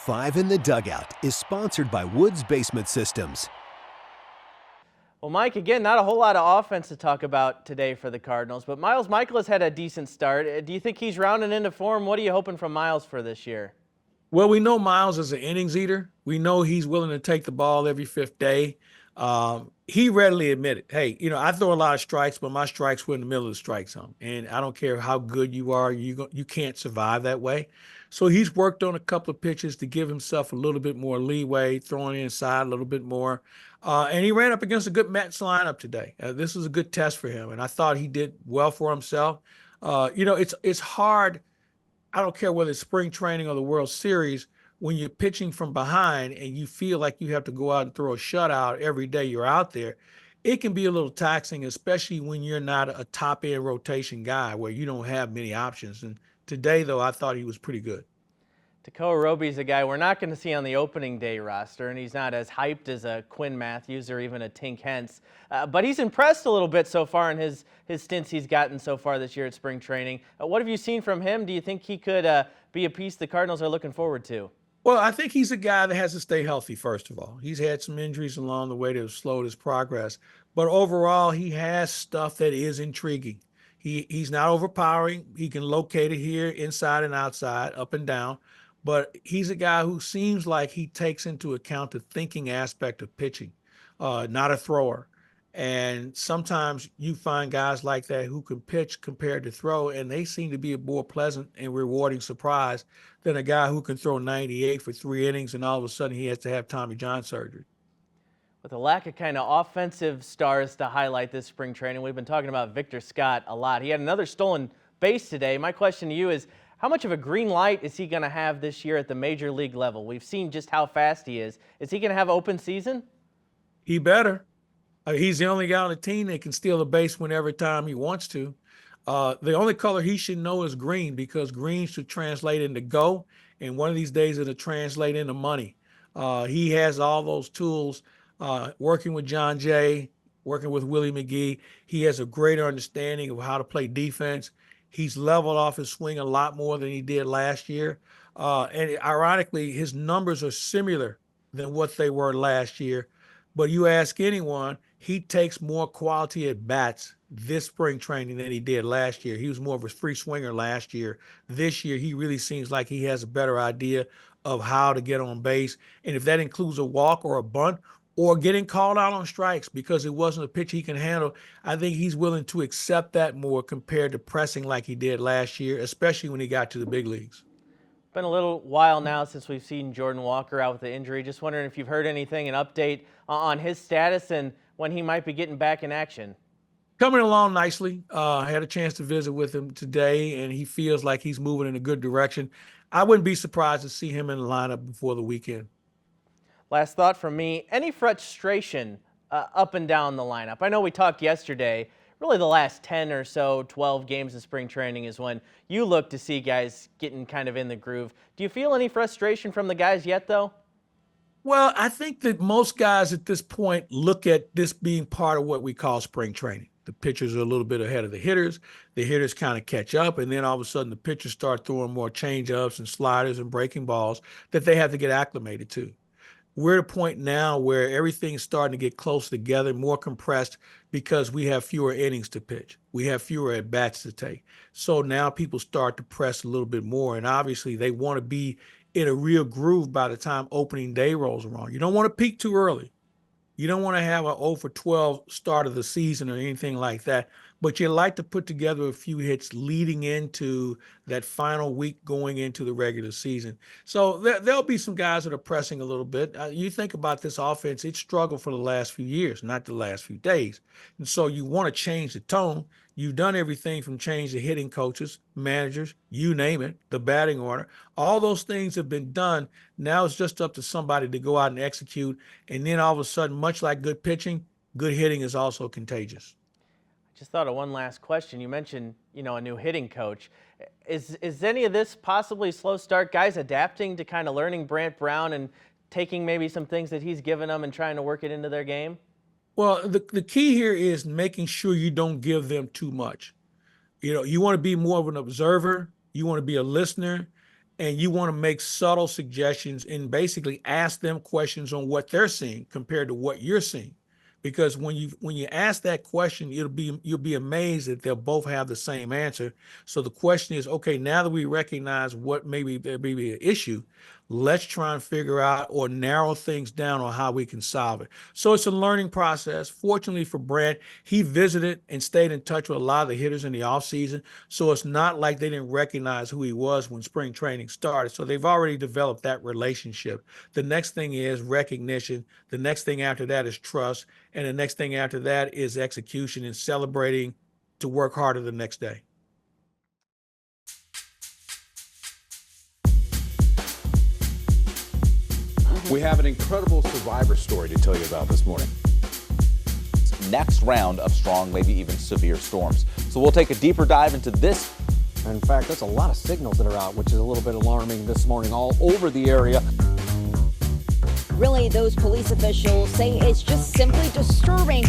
Five in the Dugout is sponsored by Woods Basement Systems. Well, Mike, again, not a whole lot of offense to talk about today for the Cardinals, but Miles Michaelis had a decent start. Do you think he's rounding into form? What are you hoping from Miles for this year? Well, we know Miles is an innings eater. We know he's willing to take the ball every fifth day. He readily admitted, hey, I throw a lot of strikes, but my strikes were in the middle of the strike zone. And I don't care how good you are, you can't survive that way. So he's worked on a couple of pitches to give himself a little bit more leeway, throwing inside a little bit more. And he ran up against a good Mets lineup today. This was a good test for him, and I thought he did well for himself. It's hard. I don't care whether it's spring training or the World Series, when you're pitching from behind and you feel like you have to go out and throw a shutout every day you're out there, it can be a little taxing, especially when you're not a top-end rotation guy where you don't have many options. And today, though, I thought he was pretty good. Tekoa Roby's a guy we're not going to see on the opening day roster, and he's not as hyped as a Quinn Matthews or even a Tink Hence. But he's impressed a little bit so far in his stints he's gotten so far this year at spring training. What have you seen from him? Do you think he could be a piece the Cardinals are looking forward to? Well, I think he's a guy that has to stay healthy, first of all. He's had some injuries along the way that have slowed his progress. But overall, he has stuff that is intriguing. He's not overpowering. He can locate it here, inside and outside, up and down. But he's a guy who seems like he takes into account the thinking aspect of pitching, not a thrower. And sometimes you find guys like that who can pitch compared to throw, and they seem to be a more pleasant and rewarding surprise than a guy who can throw 98 for 3 innings and all of a sudden he has to have Tommy John surgery. With a lack of kind of offensive stars to highlight this spring training, we've been talking about Victor Scott a lot. He had another stolen base today. My question to you is, how much of a green light is he going to have this year at the major league level? We've seen just how fast he is. Is he going to have open season? He better. He's the only guy on the team that can steal a base whenever time he wants to. The only color he should know is green, because green should translate into go, and one of these days it'll translate into money. He has all those tools, working with John Jay, working with Willie McGee. He has a greater understanding of how to play defense. He's leveled off his swing a lot more than he did last year. And ironically, his numbers are similar than what they were last year. But you ask anyone, he takes more quality at bats this spring training than he did last year. He was more of a free swinger last year. This year, he really seems like he has a better idea of how to get on base. And if that includes a walk or a bunt or getting called out on strikes because it wasn't a pitch he can handle, I think he's willing to accept that more compared to pressing like he did last year, especially when he got to the big leagues. Been a little while now since we've seen Jordan Walker out with the injury. Just wondering if you've heard anything, an update on his status and when he might be getting back in action. Coming along nicely. I had a chance to visit with him today, and he feels like he's moving in a good direction. I wouldn't be surprised to see him in the lineup before the weekend. Last thought from me, any frustration up and down the lineup? I know we talked yesterday, really the last 10 or so, 12 games of spring training is when you look to see guys getting kind of in the groove. Do you feel any frustration from the guys yet, though? Well, I think that most guys at this point look at this being part of what we call spring training. The pitchers are a little bit ahead of the hitters kind of catch up, and then all of a sudden the pitchers start throwing more change-ups and sliders and breaking balls that they have to get acclimated to. We're at a point now where everything's starting to get close together, more compressed, because we have fewer innings to pitch. We have fewer at-bats to take. So now people start to press a little bit more, and obviously they want to be in a real groove by the time opening day rolls around. You don't want to peak too early. You don't want to have an 0 for 12 start of the season or anything like that, but you like to put together a few hits leading into that final week going into the regular season. So there'll be some guys that are pressing a little bit. You think about this offense, it struggled for the last few years, not the last few days. And so you want to change the tone. You've done everything from change the hitting coaches, managers, you name it, the batting order. All those things have been done. Now it's just up to somebody to go out and execute. And then all of a sudden, much like good pitching, good hitting is also contagious. I just thought of one last question. You mentioned, a new hitting coach. Is any of this possibly a slow start? Guys adapting to kind of learning Brant Brown and taking maybe some things that he's given them and trying to work it into their game? Well, the key here is making sure you don't give them too much. You want to be more of an observer. You want to be a listener. and you want to make subtle suggestions and basically ask them questions on what they're seeing compared to what you're seeing. Because when you ask that question, you'll be amazed that they'll both have the same answer. So the question is, okay, now that we recognize what maybe there may be an issue, let's try and figure out or narrow things down on how we can solve it. So it's a learning process. Fortunately for Brad, he visited and stayed in touch with a lot of the hitters in the offseason. So it's not like they didn't recognize who he was when spring training started. So they've already developed that relationship. The next thing is recognition. The next thing after that is trust. And the next thing after that is execution and celebrating to work harder the next day. We have an incredible survivor story to tell you about this morning. Next round of strong, maybe even severe storms. So we'll take a deeper dive into this. In fact, there's a lot of signals that are out, which is a little bit alarming this morning all over the area. Really, those police officials say it's just simply disturbing.